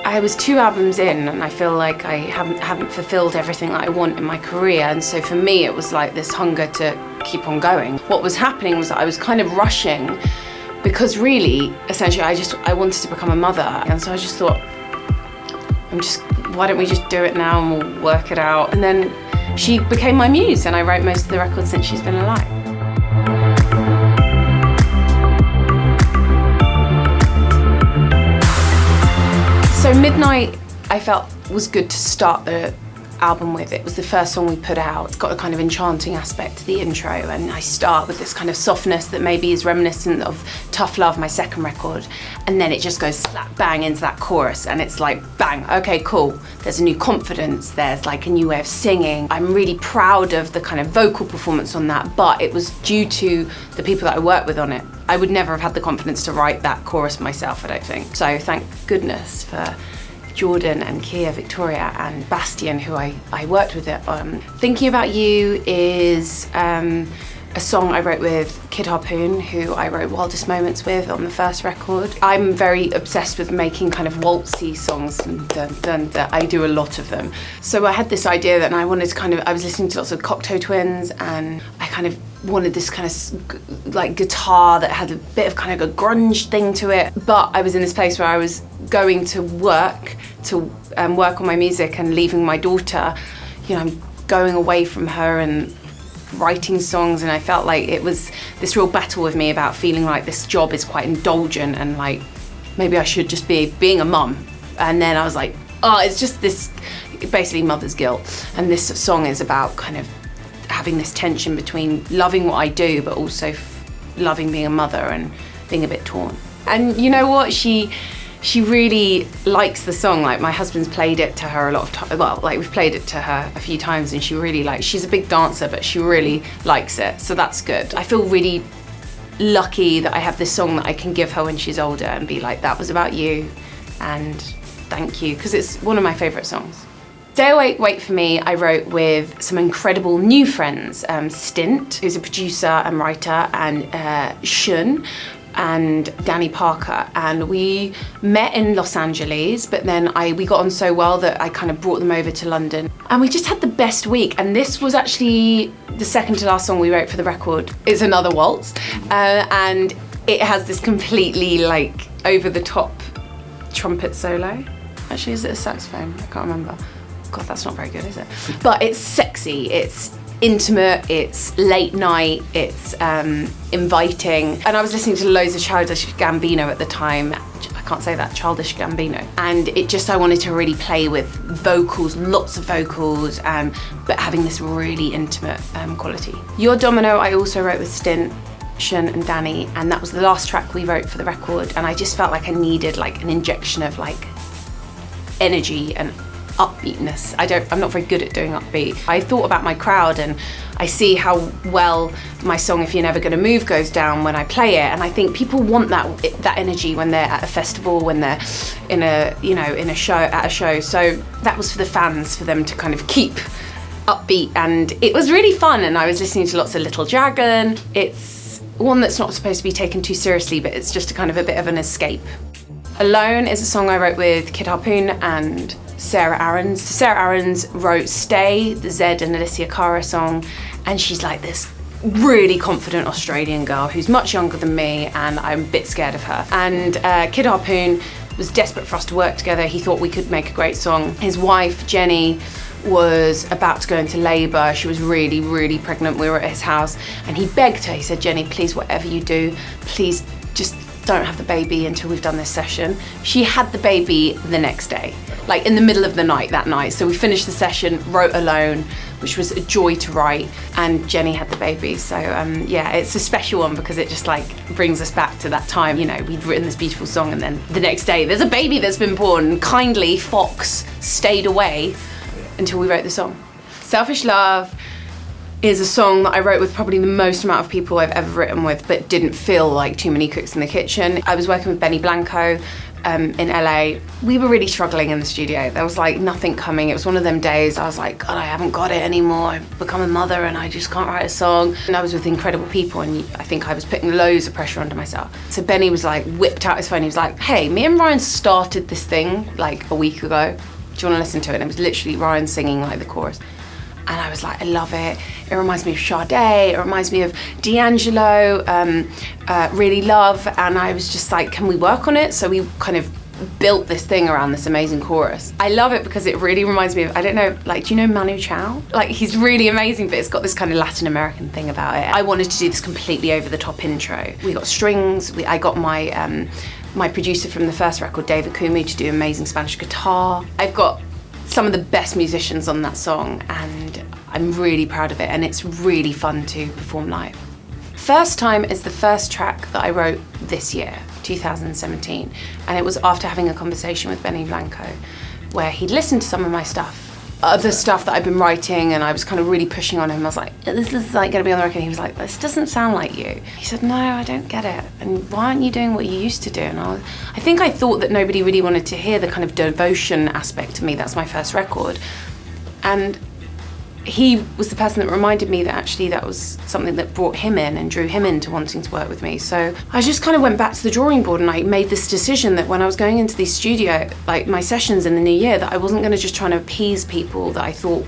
I was 2 albums in and I feel like I haven't fulfilled everything that I want in my career, and so for me it was like this hunger to keep on going. What was happening was that I was kind of rushing because really, essentially, I wanted to become a mother, and so I just thought, why don't we just do it now and we'll work it out? And then she became my muse and I wrote most of the records since she's been alive. So Midnight, I felt, was good to start the album with. It was the first song we put out. It's got a kind of enchanting aspect to the intro, and I start with this kind of softness that maybe is reminiscent of Tough Love, my second record, and then it just goes slap bang into that chorus, and it's like, bang, okay, cool. There's a new confidence, there's like a new way of singing. I'm really proud of the kind of vocal performance on that, but it was due to the people that I worked with on it. I would never have had the confidence to write that chorus myself, I don't think. So thank goodness for Jordan and Kia, Victoria and Bastian, who I worked with it on. Thinking About You is a song I wrote with Kid Harpoon, who I wrote Wildest Moments with on the first record. I'm very obsessed with making kind of waltzy songs, and I do a lot of them. So I had this idea that I wanted to I was listening to lots of Cocteau Twins, and I kind of wanted this kind of like guitar that had a bit of kind of a grunge thing to it. But I was in this place where I was going to work on my music and leaving my daughter. You know, I'm going away from her and writing songs, and I felt like it was this real battle with me about feeling like this job is quite indulgent and like maybe I should just be being a mum. And then I was like, oh, it's just this basically mother's guilt, and this song is about kind of having this tension between loving what I do but also loving being a mother and being a bit torn. And you know what, she really likes the song. Like, my husband's played it to her a lot of times. Well, like, we've played it to her a few times, and she really likes. She's a big dancer, but she really likes it, so that's good. I feel really lucky that I have this song that I can give her when she's older and be like, that was about you, and thank you, because it's one of my favourite songs. Stay Awake, Wait For Me, I wrote with some incredible new friends. Stint, who's a producer and writer, and Shun, and Danny Parker, and we met in Los Angeles, but then we got on so well that I kind of brought them over to London, and we just had the best week. And this was actually the second to last song we wrote for the record. It's another waltz, and it has this completely like over-the-top trumpet solo. Actually, is it a saxophone? I can't remember. God, that's not very good, is it? But it's sexy, it's intimate, it's late night, it's inviting. And I was listening to loads of Childish Gambino at the time. I can't say that, Childish Gambino. And I wanted to really play with vocals, lots of vocals, but having this really intimate quality. Your Domino I also wrote with Stint, Shun and Danny, and that was the last track we wrote for the record, and I just felt like I needed like an injection of like energy and upbeatness. I'm not very good at doing upbeat. I thought about my crowd, and I see how well my song If You're Never Gonna Move goes down when I play it, and I think people want that energy when they're at a festival, when they're in a show. So that was for the fans, for them to kind of keep upbeat, and it was really fun. And I was listening to lots of Little Dragon. It's one that's not supposed to be taken too seriously, but it's just a kind of a bit of an escape. Alone is a song I wrote with Kid Harpoon and Sarah Aarons. Sarah Aarons wrote Stay, the Zed and Alicia Cara song, and she's like this really confident Australian girl who's much younger than me, and I'm a bit scared of her. And Kid Harpoon was desperate for us to work together. He thought we could make a great song. His wife, Jenny, was about to go into labour. She was really, really pregnant. We were at his house, and he begged her. He said, Jenny, please, whatever you do, please just don't have the baby until we've done this session. She had the baby the next day, like in the middle of the night that night. So we finished the session, wrote Alone, which was a joy to write, and Jenny had the baby. So yeah, it's a special one because it just like brings us back to that time. You know, we'd written this beautiful song, and then the next day there's a baby that's been born. Kindly, Fox stayed away until we wrote the song. Selfish Love is a song that I wrote with probably the most amount of people I've ever written with, but didn't feel like too many cooks in the kitchen. I was working with Benny Blanco, in LA. We were really struggling in the studio. There was like nothing coming. It was one of them days I was like, God, I haven't got it anymore. I've become a mother and I just can't write a song. And I was with incredible people, and I think I was putting loads of pressure onto myself. So Benny was like, whipped out his phone. He was like, hey, me and Ryan started this thing like a week ago. Do you want to listen to it? And it was literally Ryan singing like the chorus. And I was like, I love it. It reminds me of Sade. It reminds me of D'Angelo, Really Love. And I was just like, can we work on it? So we kind of built this thing around this amazing chorus. I love it because it really reminds me of, I don't know, like, do you know Manu Chao? Like, he's really amazing, but it's got this kind of Latin American thing about it. I wanted to do this completely over the top intro. We got strings. I got my my producer from the first record, David Kumi, to do amazing Spanish guitar. I've got some of the best musicians on that song, and I'm really proud of it, and it's really fun to perform live. First Time is the first track that I wrote this year, 2017, and it was after having a conversation with Benny Blanco, where he'd listened to some of my stuff, other stuff that I've been writing, and I was kind of really pushing on him. I was like, this is like going to be on the record. He was like, this doesn't sound like you. He said, no, I don't get it. And why aren't you doing what you used to do? And I think I thought that nobody really wanted to hear the kind of devotion aspect to me. That's my first record. And he was the person that reminded me that actually that was something that brought him in and drew him into wanting to work with me. So I just kind of went back to the drawing board, and I made this decision that when I was going into these studio, like my sessions in the new year, that I wasn't going to just try to appease people that I thought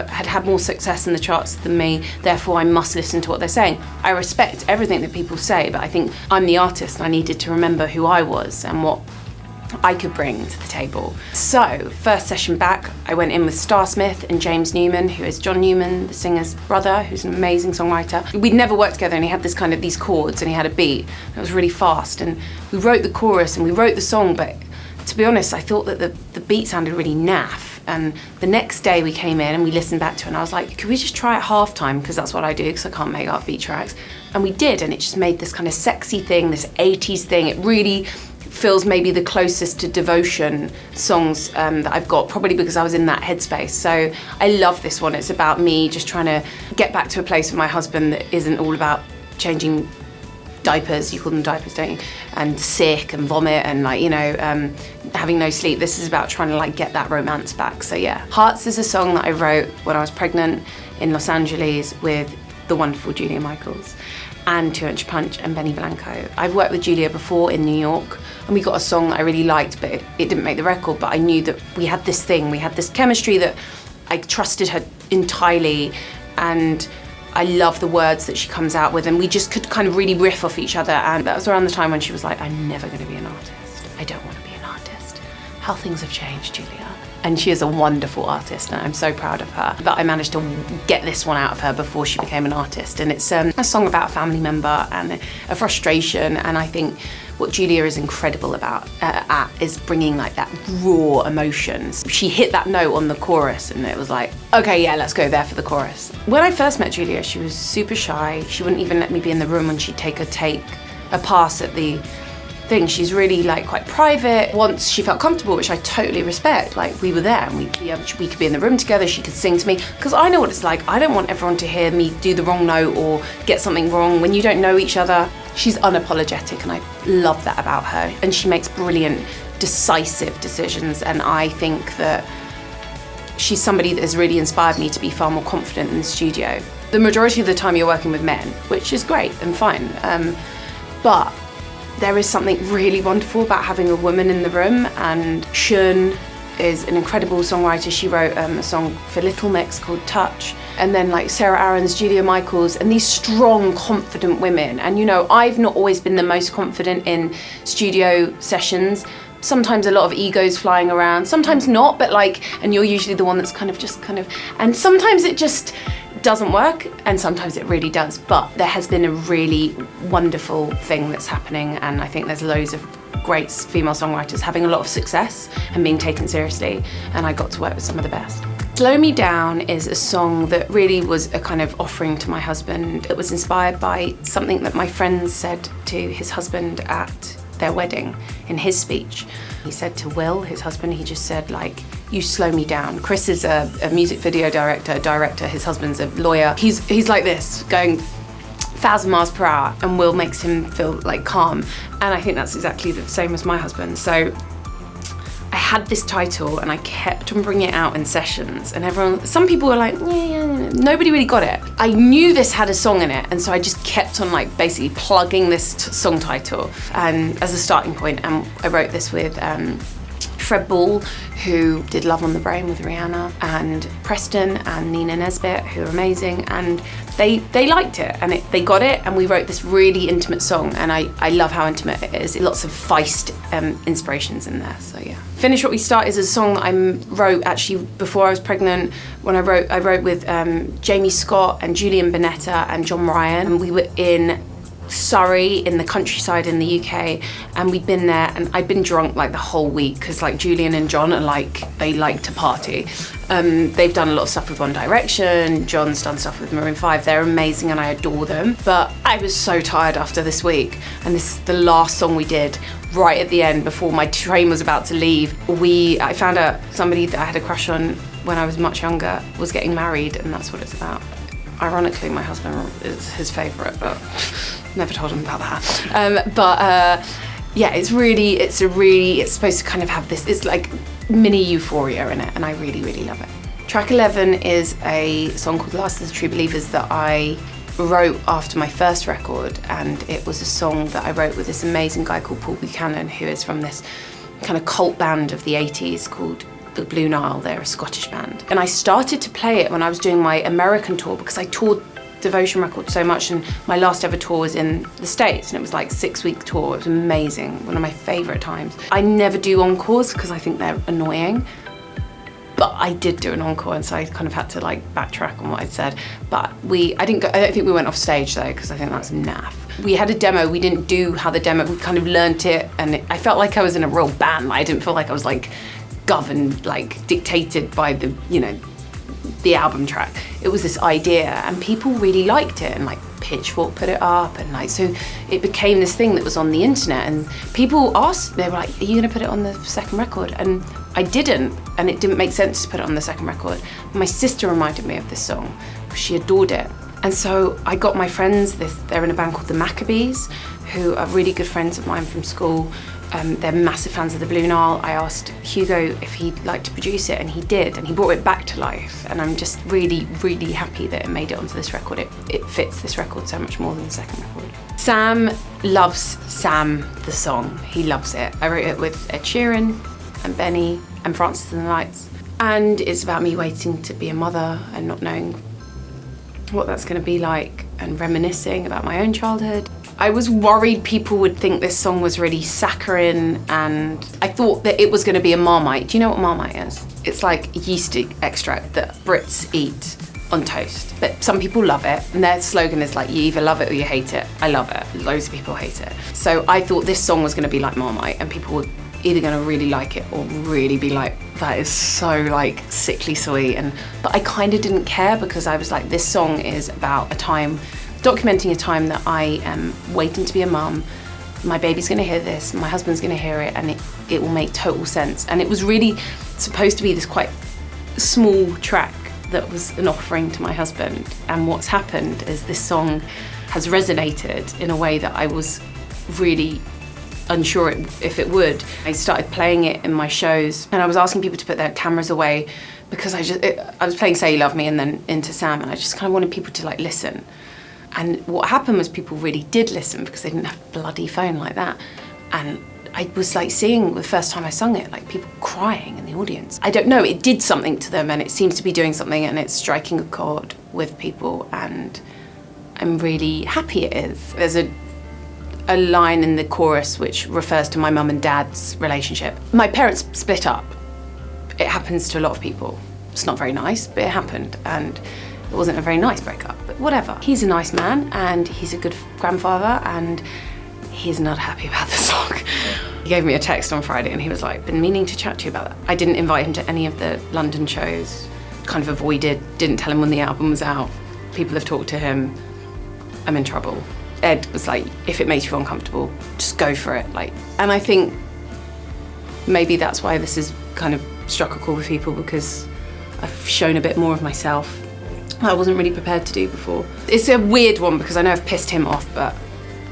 had more success in the charts than me, therefore I must listen to what they're saying. I respect everything that people say, but I think I'm the artist and I needed to remember who I was and what I could bring to the table. So, first session back, I went in with Star Smith and James Newman, who is John Newman, the singer's brother, who's an amazing songwriter. We'd never worked together, and he had this kind of these chords, and he had a beat that was really fast, and we wrote the chorus and we wrote the song, but to be honest, I thought that the beat sounded really naff. And the next day we came in and we listened back to it, and I was like, could we just try it half-time, because that's what I do, because I can't make upbeat tracks. And we did, and it just made this kind of sexy thing, this 80s thing. It really feels maybe the closest to devotion songs that I've got, probably because I was in that headspace. So I love this one. It's about me just trying to get back to a place with my husband that isn't all about changing diapers, you call them diapers, don't you? And sick and vomit and like, you know, having no sleep. This is about trying to like get that romance back. So yeah, Hearts is a song that I wrote when I was pregnant in Los Angeles with the wonderful Julia Michaels and 2 Inch Punch and Benny Blanco. I've worked with Julia before in New York, and we got a song that I really liked, but it didn't make the record, but I knew that we had this thing, we had this chemistry that I trusted her entirely, and I love the words that she comes out with, and we just could kind of really riff off each other. And that was around the time when she was like, I'm never going to be an artist. I don't want to be an artist. How things have changed, Julia. And she is a wonderful artist, and I'm so proud of her. But I managed to get this one out of her before she became an artist. And it's a song about a family member and a frustration. And I think what Julia is incredible about is bringing like that raw emotions. She hit that note on the chorus, and it was like, okay, yeah, let's go there for the chorus. When I first met Julia, she was super shy. She wouldn't even let me be in the room when she'd take a pass at the thing. She's really like quite private. Once she felt comfortable, which I totally respect, like we were there and we could be in the room together, she could sing to me, because I know what it's like. I don't want everyone to hear me do the wrong note or get something wrong when you don't know each other. She's unapologetic, and I love that about her, and she makes brilliant, decisive decisions, and I think that she's somebody that has really inspired me to be far more confident in the studio. The majority of the time you're working with men, which is great and fine, but there is something really wonderful about having a woman in the room, and Shun is an incredible songwriter. She wrote a song for Little Mix called Touch, and then like Sarah Aarons, Julia Michaels, and these strong, confident women. And you know, I've not always been the most confident in studio sessions. Sometimes a lot of egos flying around, sometimes not, but like, and you're usually the one that's kind of, and sometimes it just doesn't work, and sometimes it really does. But there has been a really wonderful thing that's happening, and I think there's loads of great female songwriters having a lot of success and being taken seriously, and I got to work with some of the best. Slow Me Down is a song that really was a kind of offering to my husband. It was inspired by something that my friend said to his husband at their wedding in his speech. He said to Will, his husband, he just said like, you slow me down. Chris is a music video director, his husband's a lawyer. He's like this, going, 1,000 miles per hour, and Will makes him feel like calm. And I think that's exactly the same as my husband. So I had this title and I kept on bringing it out in sessions, and some people were like, yeah, nobody really got it. I knew this had a song in it, and so I just kept on like basically plugging this song title and as a starting point. And I wrote this with Fred Ball, who did Love on the Brain with Rihanna, and Preston and Nina Nesbitt, who are amazing, and they liked it, and they got it, and we wrote this really intimate song, and I love how intimate it is. Lots of Feist inspirations in there, so yeah. Finish What We Start is a song that I wrote actually before I was pregnant. When I wrote with Jamie Scott and Julian Bonetta and John Ryan, and we were in Surrey in the countryside in the UK, and we'd been there, and I'd been drunk like the whole week because like Julian and John are like, they like to party. They've done a lot of stuff with One Direction, John's done stuff with Maroon 5, they're amazing and I adore them, but I was so tired after this week, and this is the last song we did right at the end before my train was about to leave. I found out somebody that I had a crush on when I was much younger was getting married, and that's what it's about. Ironically, my husband is his favourite, but never told him about that. Yeah, it's supposed to kind of have this, it's like mini Euphoria in it, and I really, really love it. Track 11 is a song called Last of the True Believers that I wrote after my first record, and it was a song that I wrote with this amazing guy called Paul Buchanan, who is from this kind of cult band of the 80s called the Blue Nile. They're a Scottish band. And I started to play it when I was doing my American tour, because I toured Devotion Records so much, and my last ever tour was in the States, and it was like a 6-week tour. It was amazing, one of my favourite times. I never do encores because I think they're annoying, but I did do an encore, and so I kind of had to like backtrack on what I'd said. But I don't think we went off stage though, because I think that's naff. We had a demo, we didn't do how the demo, we kind of learnt it, and I felt like I was in a real band. I didn't feel like I was like governed, like dictated by the album track. It was this idea, and people really liked it, and like Pitchfork put it up, and like, so it became this thing that was on the internet, and people asked, they were like, are you gonna put it on the second record? And I didn't, and it didn't make sense to put it on the second record. My sister reminded me of this song, she adored it. And so I got my friends, they're in a band called the Maccabees, who are really good friends of mine from school. They're massive fans of the Blue Nile. I asked Hugo if he'd like to produce it, and he did, and he brought it back to life. And I'm just really, really happy that it made it onto this record. It fits this record so much more than the second record. Sam loves Sam, the song. He loves it. I wrote it with Ed Sheeran and Benny and Francis and the Lights. And it's about me waiting to be a mother and not knowing what that's gonna be like, and reminiscing about my own childhood. I was worried people would think this song was really saccharine, and I thought that it was going to be a Marmite. Do you know what Marmite is? It's like yeast extract that Brits eat on toast. But some people love it, and their slogan is like, you either love it or you hate it. I love it. Loads of people hate it. So I thought this song was going to be like Marmite, and people were either going to really like it or really be like, that is so like sickly sweet. But I kind of didn't care, because I was like, this song is about a time, documenting a time that I am waiting to be a mum. My baby's gonna hear this, my husband's gonna hear it, and it will make total sense. And it was really supposed to be this quite small track that was an offering to my husband. And what's happened is this song has resonated in a way that I was really unsure if it would. I started playing it in my shows, and I was asking people to put their cameras away, because I was playing Say You Love Me and then Into Sam, and I just kind of wanted people to like listen. And what happened was people really did listen, because they didn't have a bloody phone like that. And I was like seeing the first time I sung it, like people crying in the audience. I don't know, it did something to them, and it seems to be doing something, and it's striking a chord with people, and I'm really happy it is. There's a line in the chorus which refers to my mum and dad's relationship. My parents split up. It happens to a lot of people. It's not very nice, but it happened, and it wasn't a very nice breakup, but whatever. He's a nice man, and he's a good grandfather, and he's not happy about the song. He gave me a text on Friday, and he was like, been meaning to chat to you about that. I didn't invite him to any of the London shows, kind of avoided, didn't tell him when the album was out. People have talked to him. I'm in trouble. Ed was like, if it makes you feel uncomfortable, just go for it. And I think maybe that's why this has kind of struck a chord with people, because I've shown a bit more of myself. I wasn't really prepared to do before. It's a weird one because I know I've pissed him off, but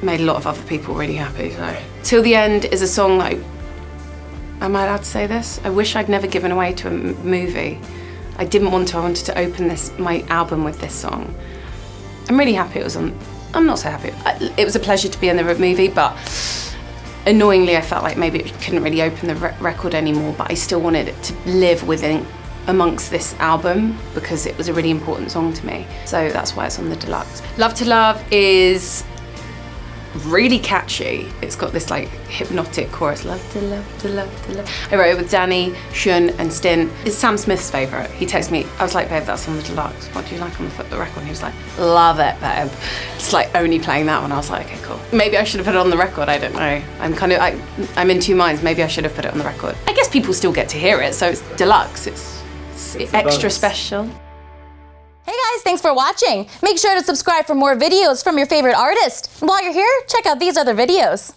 made a lot of other people really happy, so. Till the End is a song that am I allowed to say this? I wish I'd never given away to a movie. I didn't want to, I wanted to open my album with this song. I'm really happy it was on, I'm not so happy. It was a pleasure to be in the movie, but annoyingly I felt like maybe it couldn't really open the record anymore, but I still wanted it to live amongst this album because it was a really important song to me. So that's why it's on the deluxe. Love to Love is really catchy. It's got this like hypnotic chorus. Love to love to love to love. I wrote it with Danny, Shun and Stint. It's Sam Smith's favourite. He texted me, I was like, babe, that's on the deluxe. What do you like on the record? And he was like, love it, babe. It's like only playing that one. I was like, okay, cool. Maybe I should have put it on the record, I don't know. I'm in two minds. Maybe I should have put it on the record. I guess people still get to hear it, so it's deluxe. It's extra special. Hey guys, thanks for watching. Make sure to subscribe for more videos from your favorite artist. And while you're here, check out these other videos.